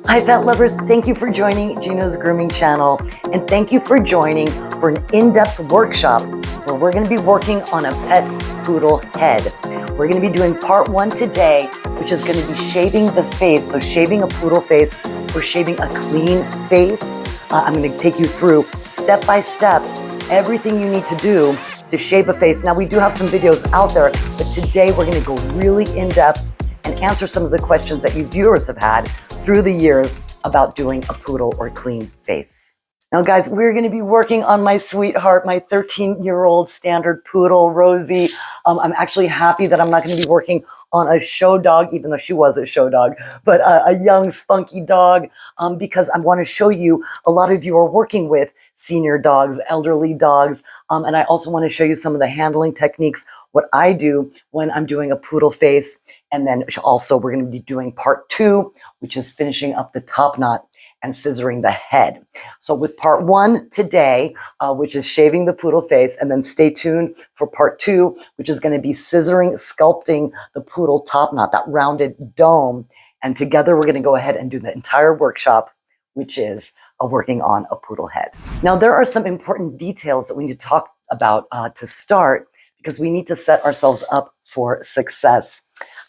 Hi pet lovers, thank you for joining Gino's Grooming channel, and thank you for joining for an in-depth workshop where we're going to be working on a pet poodle head. We're going to be doing part 1 today, which is going to be shaving the face. So shaving a poodle face or shaving a clean face. I'm going to take you through step by step everything you need to do to shave a face. Now we do have some videos out there, but today we're going to go really in depth and answer some of the questions that you viewers have had through the years about doing a poodle or clean face. Now guys, we're going to be working on my sweetheart, my 13-year-old standard poodle, Rosie. I'm actually happy that I'm not going to be working on a show dog, even though she was a show dog, but a young spunky dog, because I want to show you a lot of you are working with senior dogs, elderly dogs, and I also want to show you some of the handling techniques, what I do when I'm doing a poodle face. And then also we're going to be doing part 2, which is finishing up the top knot and scissoring the head. So with part 1 today, which is shaving the poodle face, and then stay tuned for part 2, which is going to be scissoring, sculpting the poodle top knot, that rounded dome. And together we're going to go ahead and do the entire workshop, which is working on a poodle head. Now there are some important details that we need to talk about to start, because we need to set ourselves up for success.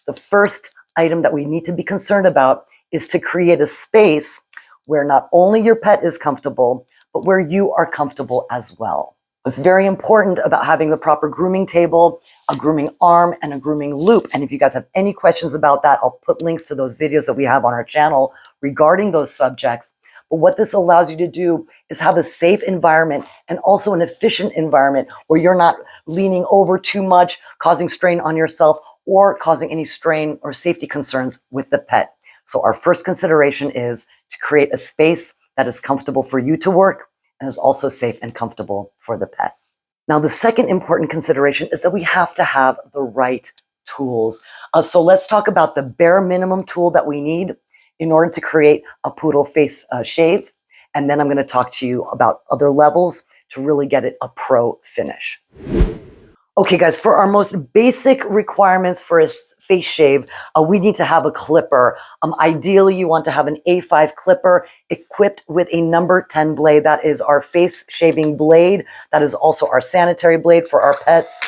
The first item that we need to be concerned about is to create a space where not only your pet is comfortable, but where you are comfortable as well. It's very important about having the proper grooming table, a grooming arm, and a grooming loop. And if you guys have any questions about that, I'll put links to those videos that we have on our channel regarding those subjects. But what this allows you to do is have a safe environment and also an efficient environment where you're not leaning over too much, causing strain on yourself or causing any strain or safety concerns with the pet. So our first consideration is to create a space that is comfortable for you to work and is also safe and comfortable for the pet. Now, the second important consideration is that we have to have the right tools. So let's talk about the bare minimum tool that we need in order to create a poodle face shave. And then I'm going to talk to you about other levels to really get it a pro finish. Okay guys, for our most basic requirements for a face shave, we need to have a clipper. Ideally, you want to have an A5 clipper equipped with a number 10 blade. That is our face shaving blade. That is also our sanitary blade for our pets.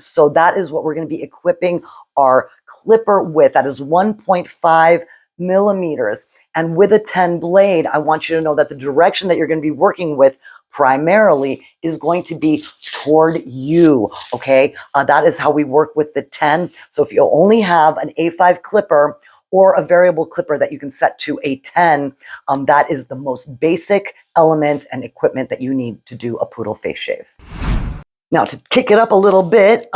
So that is what we're going to be equipping our clipper with. That is 1.5 millimeters. And with a 10 blade, I want you to know that the direction that you're going to be working with primarily is going to be toward you, okay? That is how we work with the 10. So if you only have an A5 clipper or a variable clipper that you can set to a 10, that is the most basic element and equipment that you need to do a poodle face shave. Now, to kick it up a little bit,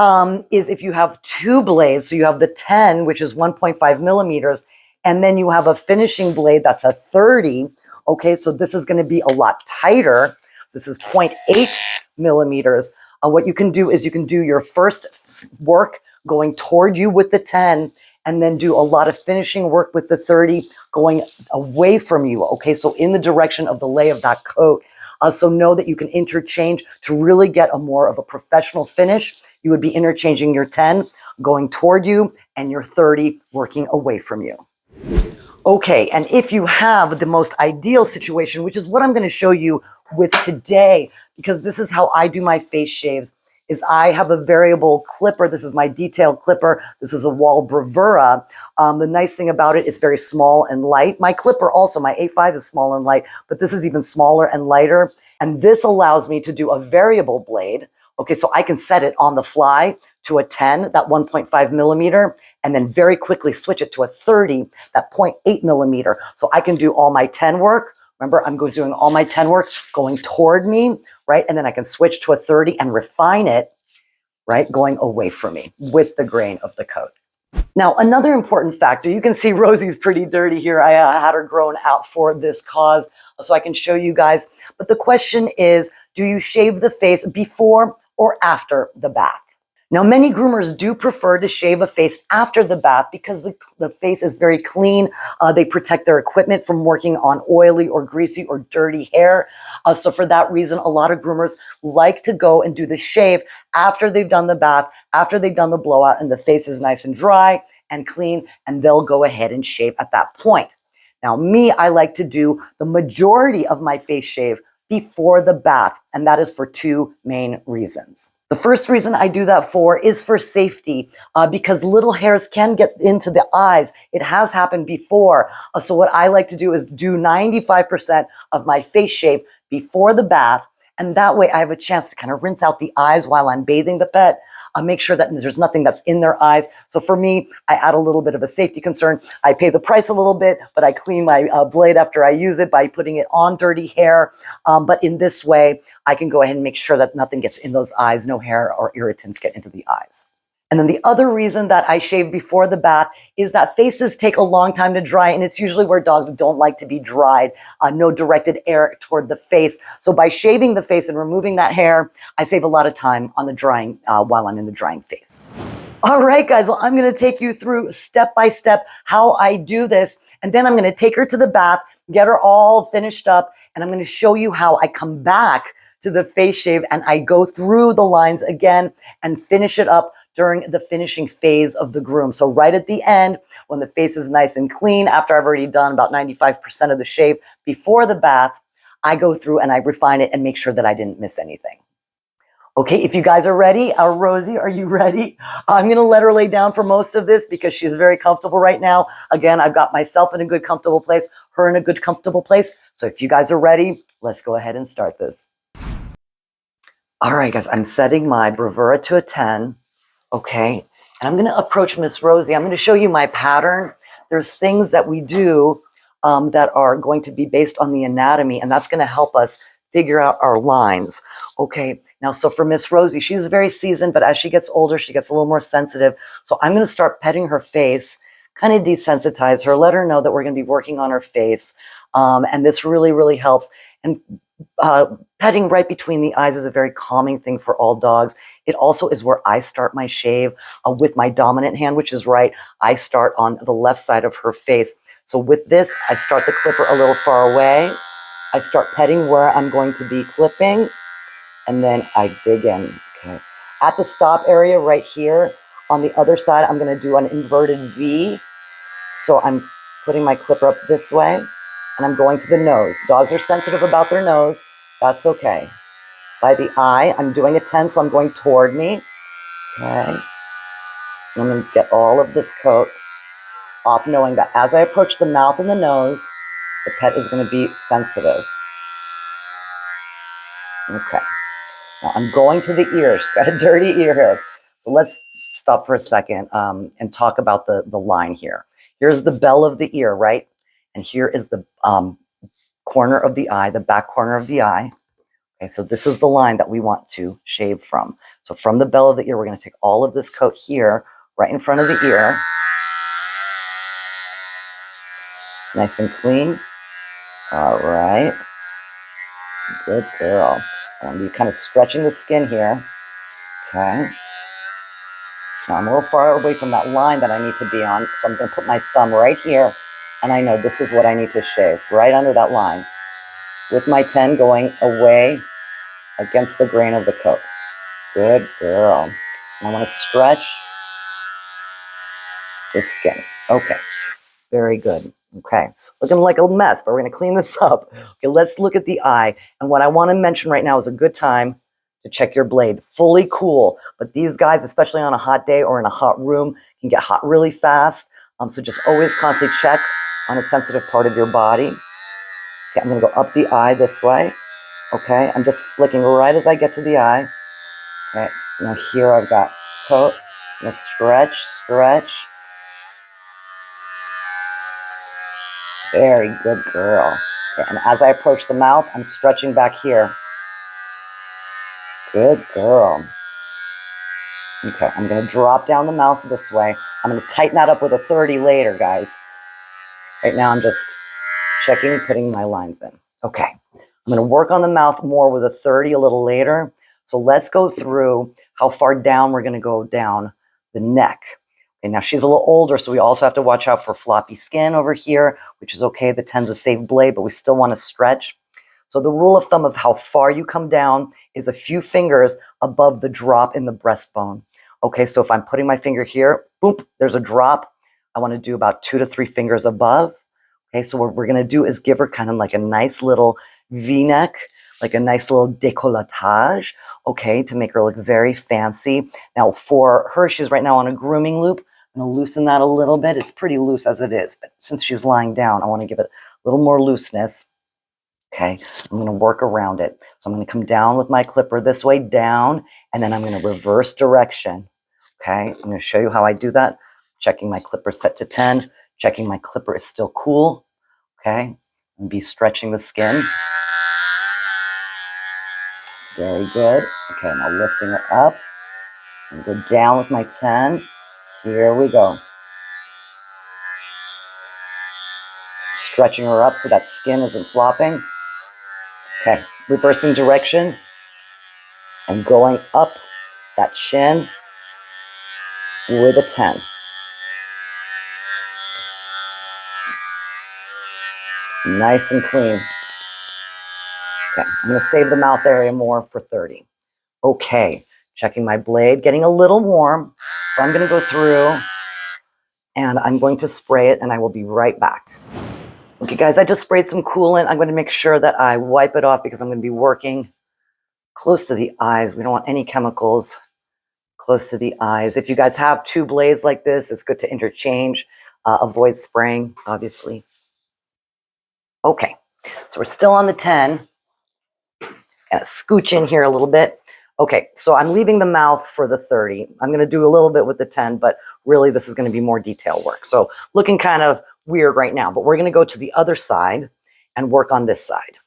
is if you have 2 blades, so you have the 10, which is 1.5 millimeters, and then you have a finishing blade that's a 30, okay? So this is going to be a lot tighter. This is 0.8 millimeters. What you can do is you can do your first work going toward you with the 10, and then do a lot of finishing work with the 30 going away from you, okay? So in the direction of the lay of that coat. So know that you can interchange to really get a more of a professional finish. You would be interchanging your 10 going toward you and your 30 working away from you. Okay, and if you have the most ideal situation, which is what I'm going to show you with today, because this is how I do my face shaves, is I have a variable clipper. This is my detailed clipper. This is a Wall Bravura. The nice thing about it, it's very small and light. My clipper also, my A5 is small and light, but this is even smaller and lighter. And this allows me to do a variable blade. Okay, so I can set it on the fly to a 10, that 1.5 millimeter, and then very quickly switch it to a 30, that 0.8 millimeter. So I can do all my 10 work. Remember, I'm doing all my 10 work going toward me, right? And then I can switch to a 30 and refine it, right? Going away from me with the grain of the coat. Now, another important factor, you can see Rosie's pretty dirty here. I had her grown out for this cause so I can show you guys. But the question is, do you shave the face before or after the bath? Now, many groomers do prefer to shave a face after the bath because the face is very clean. They protect their equipment from working on oily or greasy or dirty hair. So for that reason, a lot of groomers like to go and do the shave after they've done the bath, after they've done the blowout, and the face is nice and dry and clean, and they'll go ahead and shave at that point. Now me, I like to do the majority of my face shave before the bath, and that is for two main reasons. The first reason I do that for is for safety, because little hairs can get into the eyes. It has happened before. So what I like to do is do 95% of my face shave before the bath, and that way I have a chance to kind of rinse out the eyes while I'm bathing the pet. Make sure that there's nothing that's in their eyes. So for me, I add a little bit of a safety concern. I pay the price a little bit, but I clean my blade after I use it by putting it on dirty hair. But in this way, I can go ahead and make sure that nothing gets in those eyes, no hair or irritants get into the eyes. And then the other reason that I shave before the bath is that faces take a long time to dry, and it's usually where dogs don't like to be dried, no directed air toward the face. So by shaving the face and removing that hair, I save a lot of time on the drying while I'm in the drying phase. All right, guys, well, I'm going to take you through step by step how I do this, and then I'm going to take her to the bath, get her all finished up, and I'm going to show you how I come back to the face shave and I go through the lines again and finish it up during the finishing phase of the groom. So right at the end, when the face is nice and clean, after I've already done about 95% of the shave before the bath, I go through and I refine it and make sure that I didn't miss anything. Okay, if you guys are ready, Rosie, are you ready? I'm going to let her lay down for most of this because she's very comfortable right now. Again, I've got myself in a good, comfortable place, her in a good, comfortable place. So if you guys are ready, let's go ahead and start this. All right, guys, I'm setting my bravura to a 10. Okay, and I'm going to approach Miss Rosie. I'm going to show you my pattern. There's things that we do that are going to be based on the anatomy, and that's going to help us figure out our lines. Okay, now, so for Miss Rosie, she's very seasoned, but as she gets older, she gets a little more sensitive. So I'm going to start petting her face, kind of desensitize her, let her know that we're going to be working on her face. And this really, really helps. And petting right between the eyes is a very calming thing for all dogs. It also is where I start my shave with my dominant hand, which is right. I start on the left side of her face. So with this, I start the clipper a little far away. I start petting where I'm going to be clipping, and then I dig in. Okay. At the stop area right here, on the other side, I'm going to do an inverted V. So I'm putting my clipper up this way, and I'm going to the nose. Dogs are sensitive about their nose. That's okay. By the eye, I'm doing a 10, so I'm going toward me. Okay. I'm going to get all of this coat off, knowing that as I approach the mouth and the nose, the pet is going to be sensitive. Okay. Now I'm going to the ear. She's got a dirty ear here. So let's stop for a second and talk about the line here. Here's the bell of the ear, right? And here is the corner of the eye, the back corner of the eye. Okay, so this is the line that we want to shave from. So from the bell of the ear, we're going to take all of this coat here, right in front of the ear. Nice and clean. All right. Good girl. I'm going to be kind of stretching the skin here. Okay. Now I'm a little far away from that line that I need to be on, so I'm going to put my thumb right here, and I know this is what I need to shave, right under that line, with my 10 going away against the grain of the coat. Good girl. And I want to stretch the skin. Okay. Very good. Okay. Looking like a mess, but we're going to clean this up. Okay, let's look at the eye. And what I want to mention right now is a good time to check your blade. Fully cool. But these guys, especially on a hot day or in a hot room, can get hot really fast. So just always constantly check on a sensitive part of your body. Okay, I'm going to go up the eye this way. Okay, I'm just flicking right as I get to the eye. Okay, now here I've got coat. I'm going to stretch, stretch. Very good girl. Okay, and as I approach the mouth, I'm stretching back here. Good girl. Okay, I'm going to drop down the mouth this way. I'm going to tighten that up with a 30 later, guys. Right now I'm just checking, putting my lines in. Okay, I'm going to work on the mouth more with a 30 a little later. So let's go through how far down we're going to go down the neck. Okay, now she's a little older, so we also have to watch out for floppy skin over here, which is okay. The 10's a safe blade, but we still want to stretch. So the rule of thumb of how far you come down is a few fingers above the drop in the breastbone. Okay, so if I'm putting my finger here, boom, there's a drop. I want to do about 2 to 3 fingers above. Okay, so what we're gonna do is give her kind of like a nice little V-neck, like a nice little décolletage, okay, to make her look very fancy. Now for her, she's right now on a grooming loop. I'm gonna loosen that a little bit. It's pretty loose as it is, but since she's lying down, I wanna give it a little more looseness. Okay, I'm gonna work around it. So I'm gonna come down with my clipper this way, down, and then I'm gonna reverse direction. Okay, I'm gonna show you how I do that. Checking my clipper set to 10, checking my clipper is still cool. Okay, and be stretching the skin. Very good. Okay, now lifting it up. And go down with my 10. Here we go. Stretching her up so that skin isn't flopping. Okay, reversing direction and going up that chin with a 10. Nice and clean. Okay, I'm gonna save the mouth area more for 30. Okay, checking my blade, getting a little warm. So I'm gonna go through and I'm going to spray it and I will be right back. Okay guys, I just sprayed some coolant. I'm gonna make sure that I wipe it off because I'm gonna be working close to the eyes. We don't want any chemicals close to the eyes. If you guys have two blades like this, it's good to interchange. Avoid spraying, obviously. Okay, so we're still on the 10. Scooch in here a little bit. Okay, so I'm leaving the mouth for the 30. I'm going to do a little bit with the 10, but really this is going to be more detail work. So looking kind of weird right now, but we're going to go to the other side and work on this side.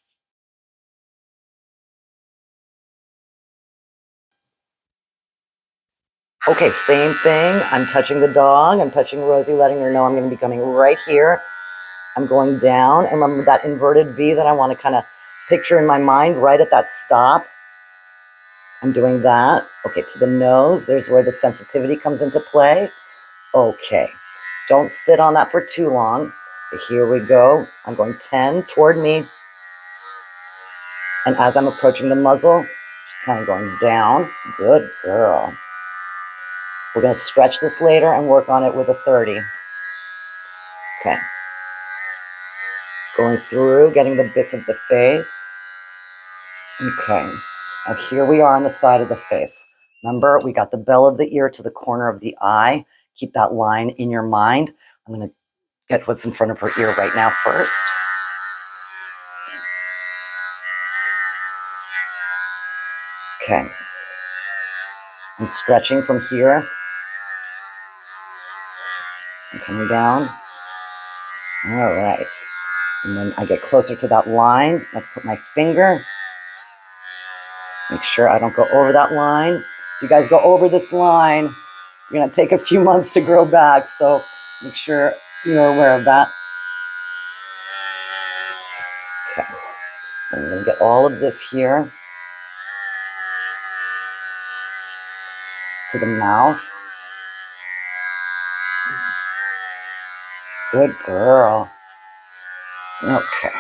Okay, same thing. I'm touching the dog. I'm touching Rosie, letting her know I'm going to be coming right here. I'm going down. And remember that inverted V that I want to kind of picture in my mind right at that stop. I'm doing that. Okay, to the nose. There's where the sensitivity comes into play. Okay, don't sit on that for too long. Okay, here we go. I'm going 10 toward me. And as I'm approaching the muzzle, just kind of going down. Good girl. We're going to stretch this later and work on it with a 30. Okay. Going through, getting the bits of the face. Okay. Now here we are on the side of the face. Remember, we got the bell of the ear to the corner of the eye. Keep that line in your mind. I'm going to get what's in front of her ear right now first. Okay. I'm stretching from here. I'm coming down. All right. And then I get closer to that line. I put my finger. Make sure I don't go over that line. If you guys go over this line, you're going to take a few months to grow back. So make sure you're aware of that. Okay. I'm going to get all of this here to the mouth. Good girl. Okay.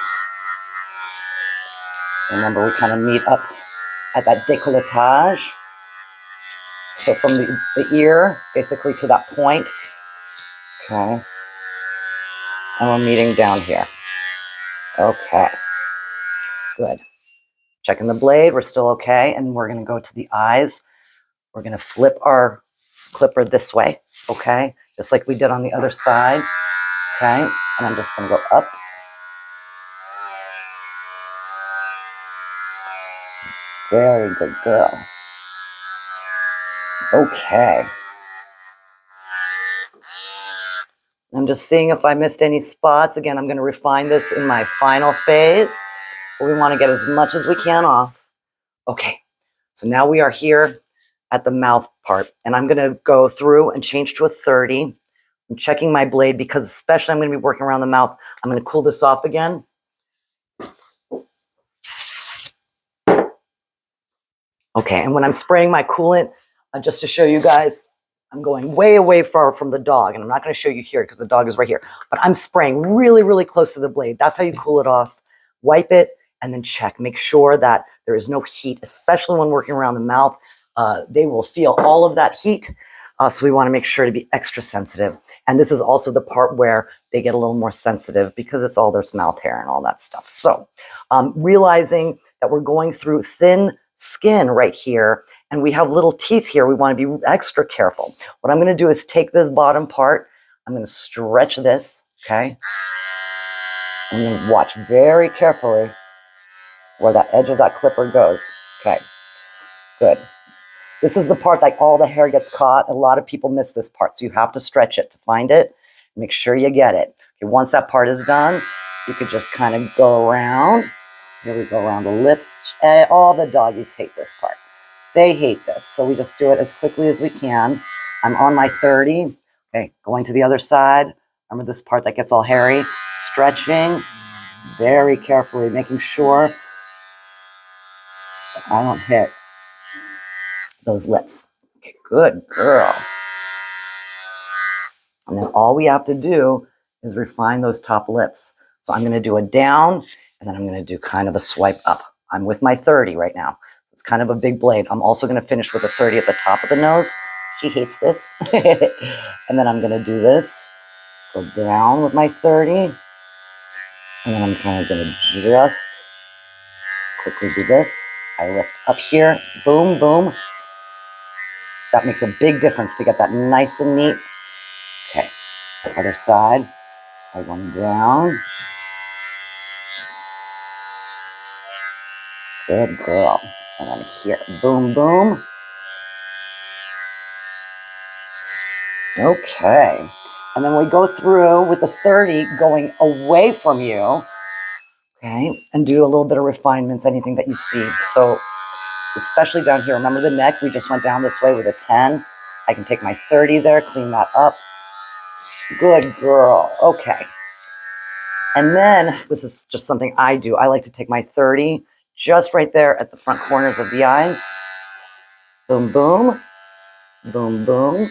Remember, we kind of meet up at that décolletage. So from the ear, basically to that point. Okay. And we're meeting down here. Okay. Good. Checking the blade, we're still okay. And we're going to go to the eyes. We're going to flip our clipper this way. Okay. Just like we did on the other side. Okay. And I'm just going to go up. Very good girl. Okay. I'm just seeing if I missed any spots. Again, I'm going to refine this in my final phase. But we want to get as much as we can off. Okay. So now we are here at the mouth part. And I'm going to go through and change to a 30. I'm checking my blade because especially I'm going to be working around the mouth. I'm going to cool this off again. Okay, and when I'm spraying my coolant, just to show you guys, I'm going way away far from the dog. And I'm not going to show you here because the dog is right here. But I'm spraying really, really close to the blade. That's how you cool it off. Wipe it and then check. Make sure that there is no heat, especially when working around the mouth. They will feel all of that heat. So we want to make sure to be extra sensitive. And this is also the part where they get a little more sensitive because it's all their mouth hair and all that stuff. So realizing that we're going through thin skin right here and we have little teeth here, we want to be extra careful. What I'm going to do is take this bottom part, I'm going to stretch this, okay? I'm going to watch very carefully where that edge of that clipper goes. Okay, good. This is the part like all the hair gets caught. A lot of people miss this part, so you have to stretch it to find it. Make sure you get it. Okay, once that part is done, you could just kind of go around. Here we go around the lips. All the doggies hate this part. They hate this, so we just do it as quickly as we can. I'm on my 30. Okay, going to the other side. Remember this part that gets all hairy? Stretching very carefully, making sure that I don't hit those lips. Okay, good girl. And then all we have to do is refine those top lips. So I'm going to do a down, and then I'm going to do kind of a swipe up. I'm with my 30 right now. It's kind of a big blade. I'm also going to finish with a 30 at the top of the nose. She hates this. And then I'm going to do this. Go down with my 30. And then I'm kind of going to just quickly do this. I lift up here. Boom, boom. That makes a big difference to get that nice and neat. Okay, the other side. I go down. Good girl. And then here, boom, boom. Okay. And then we go through with the 30 going away from you. Okay, and do a little bit of refinements, anything that you see. So, especially down here, remember the neck? We just went down this way with a 10. I can take my 30 there, clean that up. Good girl. Okay. And then, this is just something I do. I like to take my 30 just right there at the front corners of the eyes. Boom, boom. Boom, boom.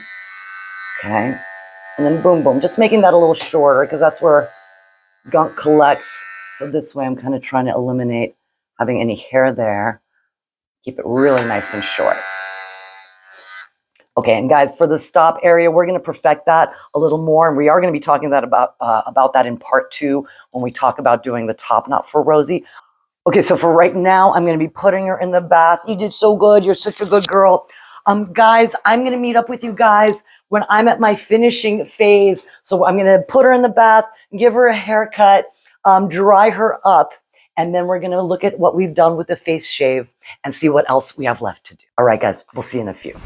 Okay. And then boom, boom. Just making that a little shorter because that's where gunk collects. So this way I'm kind of trying to eliminate having any hair there. Keep it really nice and short. Okay, and guys, for the stop area, we're going to perfect that a little more, and we are going to be talking about that in part 2 when we talk about doing the top knot for Rosie. Okay, so for right now, I'm going to be putting her in the bath. You did so good. You're such a good girl. Guys, I'm going to meet up with you guys when I'm at my finishing phase. So I'm going to put her in the bath, give her a haircut, dry her up, and then we're going to look at what we've done with the face shave and see what else we have left to do. All right, guys, we'll see you in a few.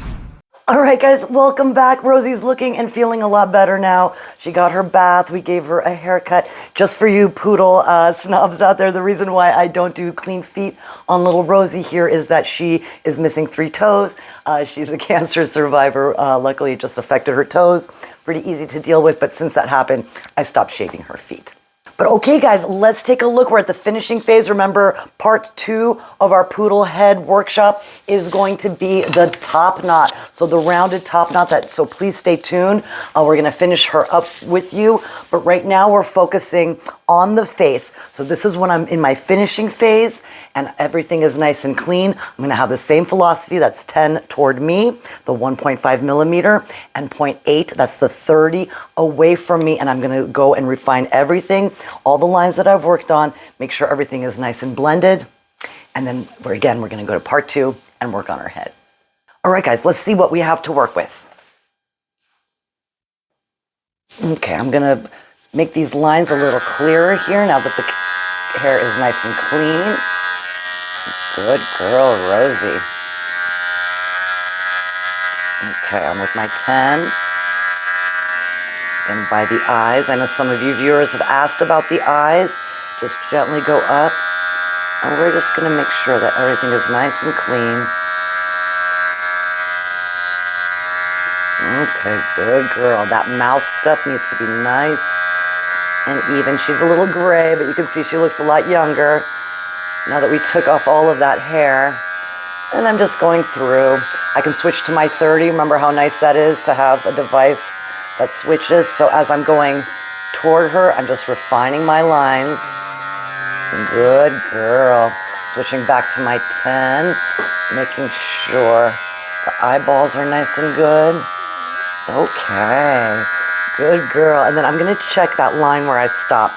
All right, guys, welcome back. Rosie's looking and feeling a lot better now. She got her bath. We gave her a haircut. Just for you poodle snobs out there, the reason why I don't do clean feet on little Rosie here is that she is missing 3 toes. She's a cancer survivor. Luckily, it just affected her toes. Pretty easy to deal with, but since that happened, I stopped shaving her feet. But okay, guys, let's take a look. We're at the finishing phase. Remember, part 2 of our Poodle Head Workshop is going to be the top knot. So the rounded top knot, so please stay tuned. We're going to finish her up with you. But right now we're focusing on the face. So this is when I'm in my finishing phase and everything is nice and clean. I'm going to have the same philosophy. That's 10 toward me, the 1.5 millimeter, and 0.8, that's the 30 away from me. And I'm going to go and refine everything. All the lines that I've worked on, make sure everything is nice and blended. And then we're going to go to part 2 and work on our head. All right, guys, let's see what we have to work with. Okay, I'm going to make these lines a little clearer here now that the hair is nice and clean. Good girl, Rosie. Okay, I'm with my 10. And by the eyes, I know some of you viewers have asked about the eyes. Just gently go up. And we're just going to make sure that everything is nice and clean. Okay, good girl. That mouth stuff needs to be nice and even. She's a little gray, but you can see she looks a lot younger now that we took off all of that hair. And I'm just going through. I can switch to my 30. Remember how nice that is to have a device that switches. So as I'm going toward her, I'm just refining my lines. Good girl. Switching back to my 10, making sure the eyeballs are nice and good. Okay. Good girl. And then I'm going to check that line where I stopped.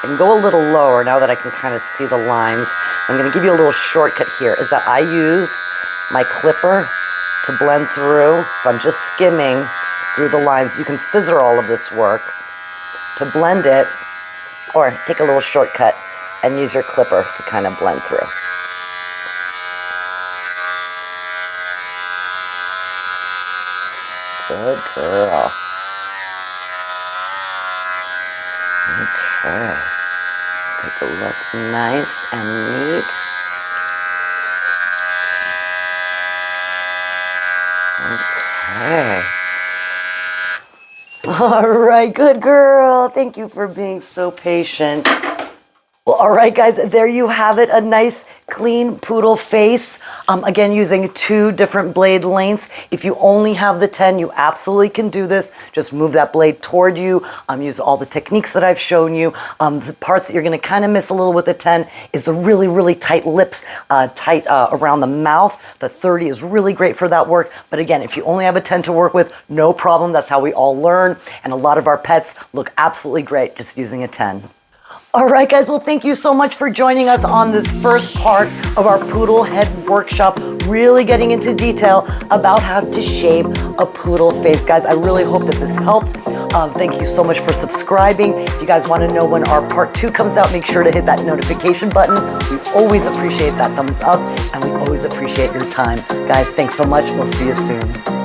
I can go a little lower now that I can kind of see the lines. I'm going to give you a little shortcut here, is that I use my clipper to blend through. So I'm just skimming through the lines. You can scissor all of this work to blend it, or take a little shortcut and use your clipper to kind of blend through. Good girl. Okay. Take a look, nice and neat. Okay. All right, good girl. Thank you for being so patient. Well, all right, guys, there you have it. A nice, clean poodle face. Again, using 2 different blade lengths. If you only have the 10, you absolutely can do this. Just move that blade toward you. Use all the techniques that I've shown you. The parts that you're going to kind of miss a little with the 10 is the really, really tight lips, tight around the mouth. The 30 is really great for that work. But again, if you only have a 10 to work with, no problem. That's how we all learn. And a lot of our pets look absolutely great just using a 10. All right, guys, well, thank you so much for joining us on this first part of our Poodle Head Workshop, really getting into detail about how to shape a poodle face. Guys, I really hope that this helped. Thank you so much for subscribing. If you guys want to know when our part 2 comes out, make sure to hit that notification button. We always appreciate that thumbs up, and we always appreciate your time. Guys, thanks so much. We'll see you soon.